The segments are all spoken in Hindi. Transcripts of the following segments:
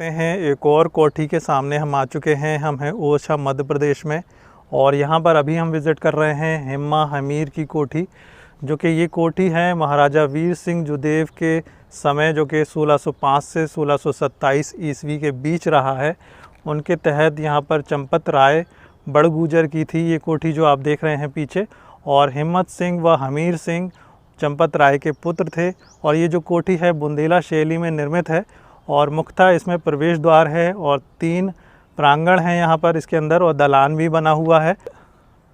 देखते हैं एक और कोठी के सामने हम आ चुके हैं। हम हैं ओरछा मध्य प्रदेश में और यहाँ पर अभी हम विज़िट कर रहे हैं हिम्मा हमीर की कोठी, जो कि ये कोठी है महाराजा वीर सिंह जुदेव के समय, जो कि 1605 से 1627 ईस्वी के बीच रहा है। उनके तहत यहाँ पर चंपत राय बड़गुजर की थी ये कोठी जो आप देख रहे हैं पीछे, और हिम्मत सिंह व हमीर सिंह चंपत राय के पुत्र थे। और ये जो कोठी है बुंदेला शैली में निर्मित है और मुख्यतः इसमें प्रवेश द्वार है और 3 प्रांगण हैं यहाँ पर इसके अंदर, और दलान भी बना हुआ है।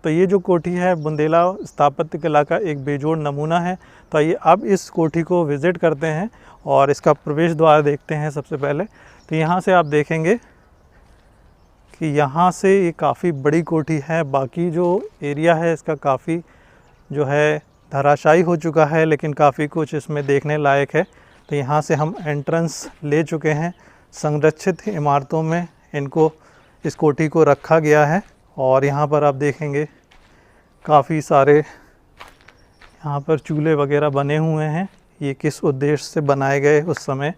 तो ये जो कोठी है बुंदेला स्थापत्य कला का एक बेजोड़ नमूना है। तो आइए अब इस कोठी को विज़िट करते हैं और इसका प्रवेश द्वार देखते हैं। सबसे पहले तो यहाँ से आप देखेंगे कि यहाँ से ये काफ़ी बड़ी कोठी है। बाकी जो एरिया है इसका काफ़ी जो है धराशायी हो चुका है, लेकिन काफ़ी कुछ इसमें देखने लायक है। तो यहाँ से हम एंट्रेंस ले चुके हैं। संरक्षित इमारतों में इनको इस कोठी को रखा गया है और यहाँ पर आप देखेंगे काफ़ी सारे यहाँ पर चूल्हे वगैरह बने हुए हैं। ये किस उद्देश्य से बनाए गए उस समय,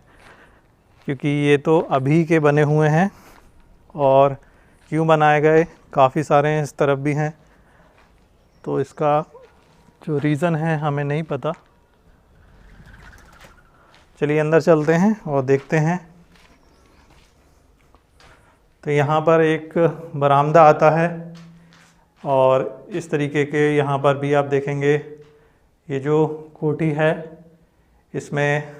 क्योंकि ये तो अभी के बने हुए हैं और क्यों बनाए गए काफ़ी सारे हैं, इस तरफ भी हैं। तो इसका जो रीज़न है हमें नहीं पता। चलिए अंदर चलते हैं और देखते हैं। तो यहाँ पर एक बरामदा आता है और इस तरीके के यहाँ पर भी आप देखेंगे ये जो कोठी है इसमें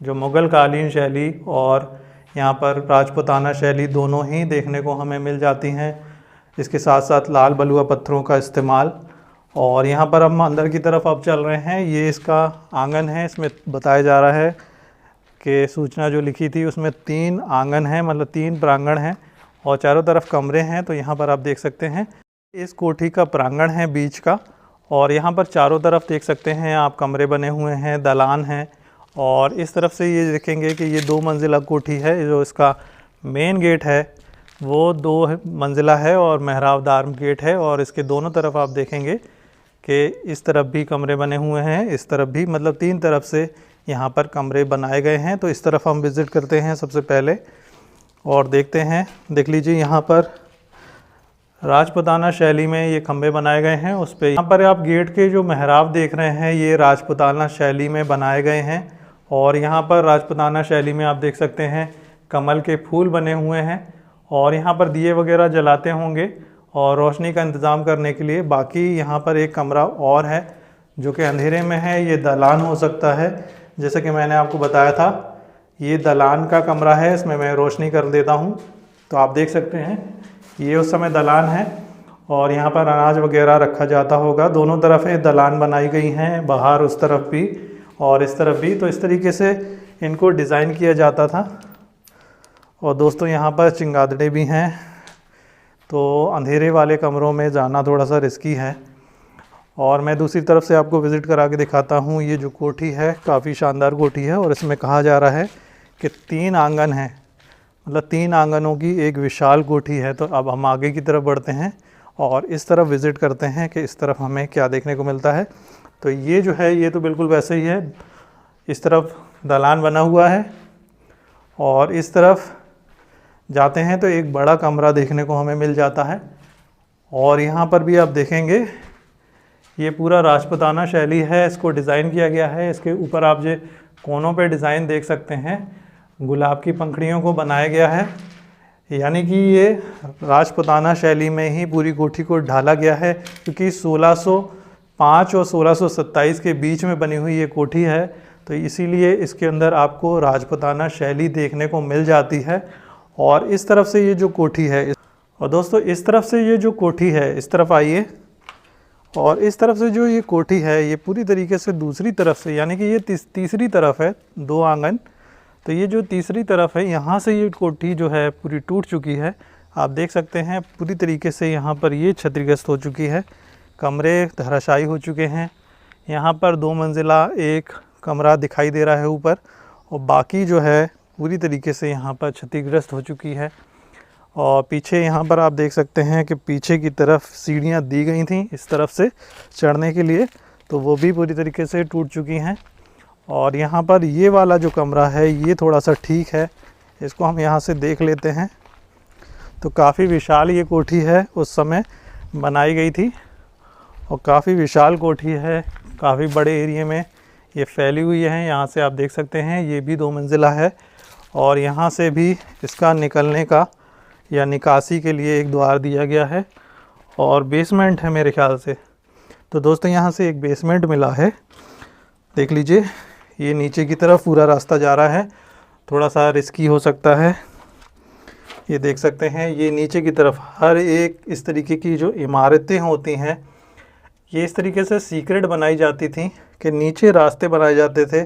जो मुग़ल कालीन शैली और यहाँ पर राजपूताना शैली दोनों ही देखने को हमें मिल जाती हैं। इसके साथ साथ लाल बलुआ पत्थरों का इस्तेमाल। और यहाँ पर हम अंदर की तरफ अब चल रहे हैं। ये इसका आंगन है। इसमें बताया जा रहा है कि सूचना जो लिखी थी उसमें 3 आंगन हैं, मतलब 3 प्रांगण हैं और चारों तरफ कमरे हैं। तो यहाँ पर आप देख सकते हैं इस कोठी का प्रांगण है बीच का, और यहाँ पर चारों तरफ देख सकते हैं आप कमरे बने हुए हैं, दलान हैं। और इस तरफ से ये देखेंगे कि ये 2 मंजिला कोठी है। जो इसका मेन गेट है वो 2 मंजिला है और मेहराबदार गेट है। और इसके दोनों तरफ आप देखेंगे कि इस तरफ भी कमरे बने हुए हैं, इस तरफ भी, मतलब 3 तरफ से यहाँ पर कमरे बनाए गए हैं। तो इस तरफ हम विज़िट करते हैं सबसे पहले और देखते हैं। देख लीजिए यहाँ पर राजपूताना शैली में ये खंभे बनाए गए हैं। उस पे यहाँ पर आप गेट के जो मेहराब देख रहे हैं ये राजपूताना शैली में बनाए गए हैं। और यहाँ पर राजपूताना शैली में आप देख सकते हैं कमल के फूल बने हुए हैं और यहाँ पर दिए वगैरह जलाते होंगे और रोशनी का इंतज़ाम करने के लिए। बाकी यहाँ पर एक कमरा और है जो कि अंधेरे में है, ये दलान हो सकता है। जैसे कि मैंने आपको बताया था ये दलान का कमरा है। इसमें मैं रोशनी कर देता हूँ तो आप देख सकते हैं ये उस समय दलान है और यहाँ पर अनाज वगैरह रखा जाता होगा। दोनों तरफ दलान बनाई गई हैं, बाहर उस तरफ भी और इस तरफ भी। तो इस तरीके से इनको डिज़ाइन किया जाता था। और दोस्तों यहाँ पर चिंगादड़े भी हैं, तो अंधेरे वाले कमरों में जाना थोड़ा सा रिस्की है। और मैं दूसरी तरफ से आपको विज़िट करा के दिखाता हूँ। ये जो कोठी है काफ़ी शानदार कोठी है और इसमें कहा जा रहा है कि 3 आंगन हैं, मतलब 3 आंगनों की एक विशाल कोठी है। तो अब हम आगे की तरफ बढ़ते हैं और इस तरफ विज़िट करते हैं कि इस तरफ हमें क्या देखने को मिलता है। तो ये जो है ये तो बिल्कुल वैसे ही है। इस तरफ दलान बना हुआ है और इस तरफ जाते हैं तो एक बड़ा कमरा देखने को हमें मिल जाता है। और यहाँ पर भी आप देखेंगे ये पूरा राजपूताना शैली है, इसको डिज़ाइन किया गया है। इसके ऊपर आप जो कोनों पे डिज़ाइन देख सकते हैं, गुलाब की पंखुड़ियों को बनाया गया है। यानी कि ये राजपूताना शैली में ही पूरी कोठी को ढाला गया है, क्योंकि 1605 और 1627 के बीच में बनी हुई ये कोठी है। तो इसीलिए इसके अंदर आपको राजपूताना शैली देखने को मिल जाती है। और इस तरफ से ये जो कोठी है, और दोस्तों इस तरफ से ये जो कोठी है, इस तरफ आइए, और इस तरफ से जो ये कोठी है ये पूरी तरीके से दूसरी तरफ से, यानी कि ये तीसरी तरफ है, 2 आंगन। तो ये जो तीसरी तरफ है यहाँ से ये कोठी जो है पूरी टूट चुकी है। आप देख सकते हैं पूरी तरीके से यहाँ पर ये क्षतिग्रस्त हो चुकी है, कमरे धराशायी हो चुके हैं। यहाँ पर 2 मंजिला एक कमरा दिखाई दे रहा है ऊपर, और बाकी जो है पूरी तरीके से यहाँ पर क्षतिग्रस्त हो चुकी है। और पीछे यहाँ पर आप देख सकते हैं कि पीछे की तरफ सीढ़ियाँ दी गई थी इस तरफ से चढ़ने के लिए, तो वो भी पूरी तरीके से टूट चुकी हैं। और यहाँ पर ये वाला जो कमरा है ये थोड़ा सा ठीक है, इसको हम यहाँ से देख लेते हैं। तो काफ़ी विशाल ये कोठी है, उस समय बनाई गई थी और काफ़ी विशाल कोठी है, काफ़ी बड़े एरिया में ये फैली हुई है। यहाँ से आप देख सकते हैं ये भी 2 मंजिला है और यहाँ से भी इसका निकलने का या निकासी के लिए एक द्वार दिया गया है और बेसमेंट है मेरे ख्याल से। तो दोस्तों यहाँ से एक बेसमेंट मिला है, देख लीजिए। ये नीचे की तरफ पूरा रास्ता जा रहा है, थोड़ा सा रिस्की हो सकता है। ये देख सकते हैं ये नीचे की तरफ हर एक इस तरीके की जो इमारतें होती हैं ये इस तरीके से सीक्रेट बनाई जाती थी कि नीचे रास्ते बनाए जाते थे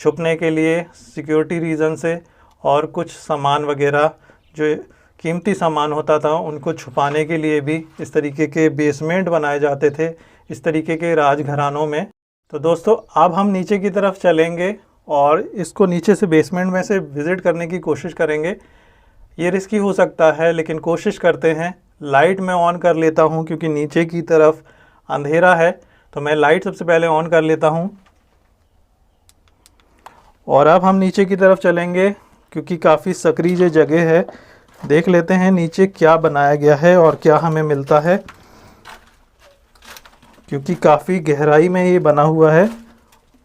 छुपने के लिए, सिक्योरिटी रीज़न से, और कुछ सामान वगैरह जो कीमती सामान होता था उनको छुपाने के लिए भी इस तरीके के बेसमेंट बनाए जाते थे इस तरीके के राजघरानों में। तो दोस्तों अब हम नीचे की तरफ चलेंगे और इसको नीचे से बेसमेंट में से विज़िट करने की कोशिश करेंगे। ये रिस्की हो सकता है लेकिन कोशिश करते हैं। लाइट मैं ऑन कर लेता हूँ क्योंकि नीचे की तरफ अंधेरा है, तो मैं लाइट सबसे पहले ऑन कर लेता हूँ। और अब हम नीचे की तरफ चलेंगे क्योंकि काफ़ी सक्रिय जगह है। देख लेते हैं नीचे क्या बनाया गया है और क्या हमें मिलता है, क्योंकि काफ़ी गहराई में ये बना हुआ है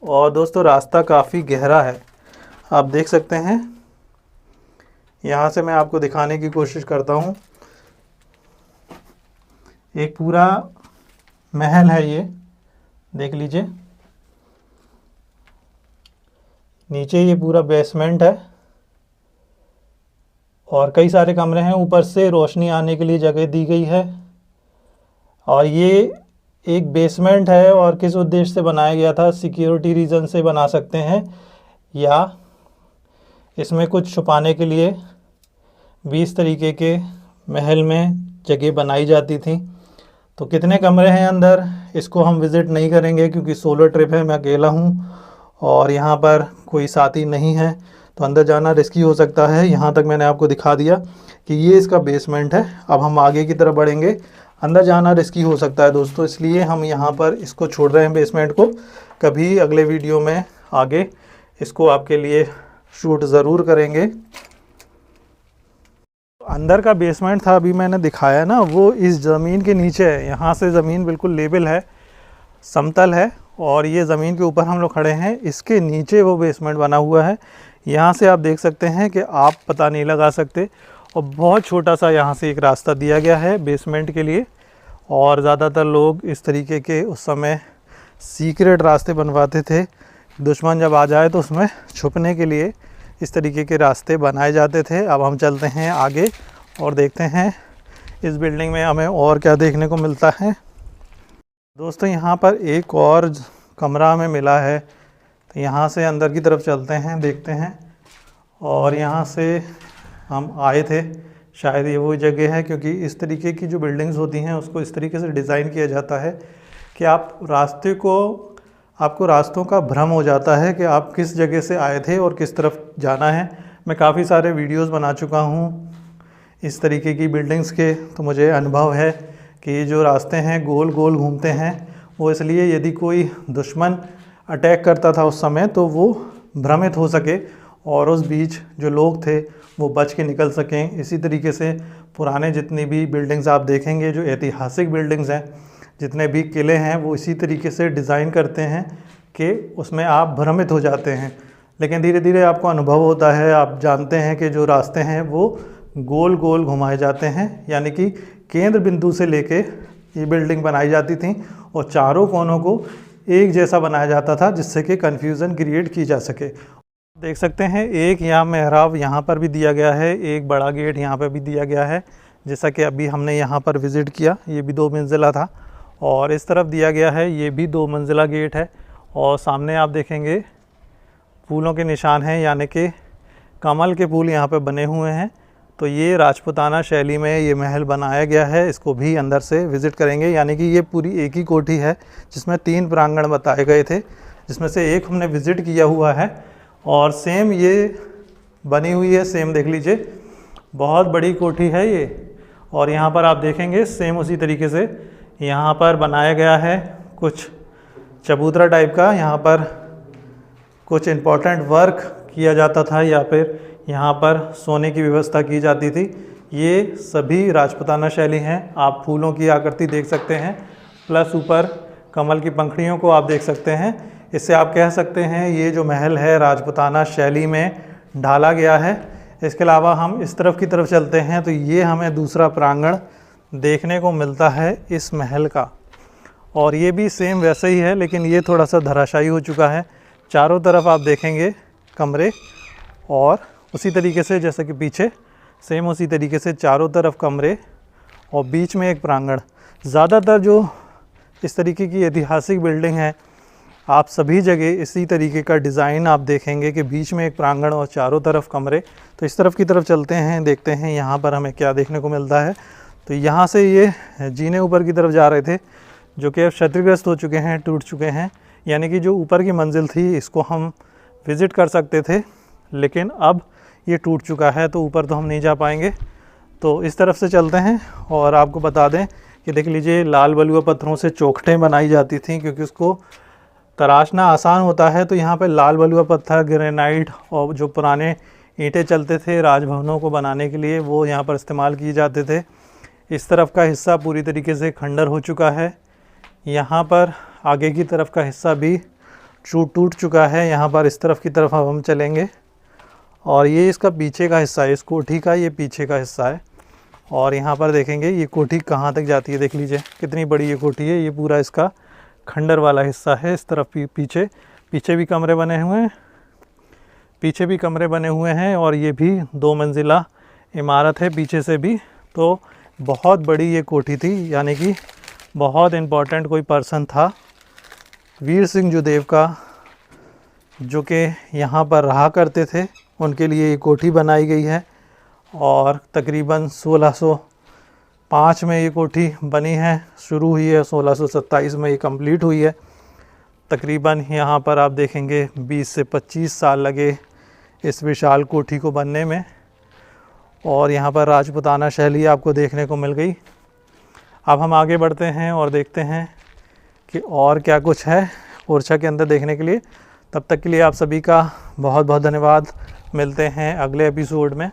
और दोस्तों रास्ता काफ़ी गहरा है, आप देख सकते हैं। यहाँ से मैं आपको दिखाने की कोशिश करता हूँ। एक पूरा महल है ये, देख लीजिए। नीचे ये पूरा बेसमेंट है और कई सारे कमरे हैं, ऊपर से रोशनी आने के लिए जगह दी गई है। और ये एक बेसमेंट है और किस उद्देश्य से बनाया गया था, सिक्योरिटी रीज़न से बना सकते हैं या इसमें कुछ छुपाने के लिए भी इस तरीके के महल में जगह बनाई जाती थी। तो कितने कमरे हैं अंदर इसको हम विज़िट नहीं करेंगे क्योंकि सोलो ट्रिप है, मैं अकेला हूँ और यहाँ पर कोई साथी नहीं है, तो अंदर जाना रिस्की हो सकता है। यहाँ तक मैंने आपको दिखा दिया कि ये इसका बेसमेंट है। अब हम आगे की तरफ बढ़ेंगे, अंदर जाना रिस्की हो सकता है दोस्तों, इसलिए हम यहाँ पर इसको छोड़ रहे हैं बेसमेंट को। कभी अगले वीडियो में आगे इसको आपके लिए शूट ज़रूर करेंगे। अंदर का बेसमेंट था अभी मैंने दिखाया ना, वो इस ज़मीन के नीचे है। यहाँ से ज़मीन बिल्कुल लेवल है, समतल है और ये ज़मीन के ऊपर हम लोग खड़े हैं, इसके नीचे वो बेसमेंट बना हुआ है। यहाँ से आप देख सकते हैं कि आप पता नहीं लगा सकते और बहुत छोटा सा यहाँ से एक रास्ता दिया गया है बेसमेंट के लिए। और ज़्यादातर लोग इस तरीके के उस समय सीक्रेट रास्ते बनवाते थे, दुश्मन जब आ जाए तो उसमें छुपने के लिए इस तरीके के रास्ते बनाए जाते थे। अब हम चलते हैं आगे और देखते हैं इस बिल्डिंग में हमें और क्या देखने को मिलता है। दोस्तों यहाँ पर एक और कमरा हमें मिला है, तो यहाँ से अंदर की तरफ चलते हैं, देखते हैं। और यहाँ से हम आए थे, शायद ये वो जगह है, क्योंकि इस तरीके की जो बिल्डिंग्स होती हैं उसको इस तरीके से डिज़ाइन किया जाता है कि आपको रास्तों का भ्रम हो जाता है कि आप किस जगह से आए थे और किस तरफ जाना है। मैं काफ़ी सारे वीडियोस बना चुका हूँ इस तरीके की बिल्डिंग्स के, तो मुझे अनुभव है कि ये जो रास्ते हैं गोल गोल घूमते हैं, वो इसलिए यदि कोई दुश्मन अटैक करता था उस समय तो वो भ्रमित हो सके और उस बीच जो लोग थे वो बच के निकल सकें। इसी तरीके से पुराने जितनी भी बिल्डिंग्स आप देखेंगे, जो ऐतिहासिक बिल्डिंग्स हैं, जितने भी किले हैं, वो इसी तरीके से डिज़ाइन करते हैं कि उसमें आप भ्रमित हो जाते हैं। लेकिन धीरे धीरे आपको अनुभव होता है, आप जानते हैं कि जो रास्ते हैं वो गोल गोल घुमाए जाते हैं, यानी कि केंद्र बिंदु से लेके ये बिल्डिंग बनाई जाती थी और चारों कोनों को एक जैसा बनाया जाता था जिससे कि कन्फ्यूज़न क्रिएट की जा सके। देख सकते हैं एक यहाँ मेहराब यहाँ पर भी दिया गया है, एक बड़ा गेट यहाँ पर भी दिया गया है, जैसा कि अभी हमने यहाँ पर विज़िट किया। ये भी 2 मंजिला था और इस तरफ दिया गया है, ये भी 2 मंजिला गेट है। और सामने आप देखेंगे फूलों के निशान हैं, यानी कि कमल के फूल यहाँ पर बने हुए हैं। तो ये राजपूताना शैली में ये महल बनाया गया है, इसको भी अंदर से विज़िट करेंगे। यानी कि ये पूरी एक ही कोठी है जिसमें 3 प्रांगण बताए गए थे, जिसमें से एक हमने विज़िट किया हुआ है और सेम ये बनी हुई है, सेम देख लीजिए, बहुत बड़ी कोठी है ये। और यहाँ पर आप देखेंगे सेम उसी तरीके से यहाँ पर बनाया गया है, कुछ चबूतरा टाइप का। यहाँ पर कुछ इम्पोर्टेंट वर्क किया जाता था या फिर यहाँ पर सोने की व्यवस्था की जाती थी। ये सभी राजपूताना शैली हैं। आप फूलों की आकृति देख सकते हैं, प्लस ऊपर कमल की पंखुड़ियों को आप देख सकते हैं। इससे आप कह सकते हैं ये जो महल है राजपूताना शैली में ढाला गया है। इसके अलावा हम इस तरफ की तरफ चलते हैं तो ये हमें दूसरा प्रांगण देखने को मिलता है इस महल का, और ये भी सेम वैसे ही है, लेकिन ये थोड़ा सा धराशायी हो चुका है। चारों तरफ आप देखेंगे कमरे, और उसी तरीके से जैसे कि पीछे सेम उसी तरीके से चारों तरफ कमरे और बीच में एक प्रांगण। ज़्यादातर जो इस तरीके की ऐतिहासिक बिल्डिंग है, आप सभी जगह इसी तरीके का डिज़ाइन आप देखेंगे कि बीच में एक प्रांगण और चारों तरफ कमरे। तो इस तरफ की तरफ चलते हैं, देखते हैं यहाँ पर हमें क्या देखने को मिलता है। तो यहाँ से ये जीने ऊपर की तरफ जा रहे थे, जो कि अब क्षतिग्रस्त हो चुके हैं, टूट चुके हैं। यानी कि जो ऊपर की मंजिल थी इसको हम विज़िट कर सकते थे, लेकिन अब ये टूट चुका है तो ऊपर तो हम नहीं जा पाएंगे। तो इस तरफ से चलते हैं और आपको बता दें कि देख लीजिए लाल बलुआ पत्थरों से चौखटें बनाई जाती थी, क्योंकि उसको तराशना आसान होता है। तो यहाँ पे लाल बलुआ पत्थर, ग्रेनाइट और जो पुराने ईंटें चलते थे राजभवनों को बनाने के लिए, वो यहाँ पर इस्तेमाल किए जाते थे। इस तरफ का हिस्सा पूरी तरीके से खंडर हो चुका है। यहाँ पर आगे की तरफ का हिस्सा भी टूट चुका है। यहाँ पर इस तरफ की तरफ अब हम चलेंगे, और ये इसका पीछे का हिस्सा है, इस कोठी का ये पीछे का हिस्सा है। और यहाँ पर देखेंगे ये कोठी कहाँ तक जाती है, देख लीजिए कितनी बड़ी ये कोठी है। ये पूरा इसका खंडर वाला हिस्सा है। इस तरफ भी पीछे भी कमरे बने हुए हैं, पीछे भी कमरे बने हुए हैं, और ये भी 2 मंजिला इमारत है पीछे से भी। तो बहुत बड़ी ये कोठी थी, यानी कि बहुत इम्पोर्टेंट कोई पर्सन था वीर सिंह जुदेव का, जो कि यहाँ पर रहा करते थे। उनके लिए ये कोठी बनाई गई है, और तकरीबन 1605 में ये कोठी बनी है, शुरू हुई है 1627 में ये कंप्लीट हुई है। तकरीबन यहाँ पर आप देखेंगे 20 से 25 साल लगे इस विशाल कोठी को बनने में, और यहाँ पर राजपूताना शैली आपको देखने को मिल गई। अब हम आगे बढ़ते हैं और देखते हैं कि और क्या कुछ है ओरछा के अंदर देखने के लिए। तब तक के लिए आप सभी का बहुत बहुत धन्यवाद। मिलते हैं अगले एपिसोड में।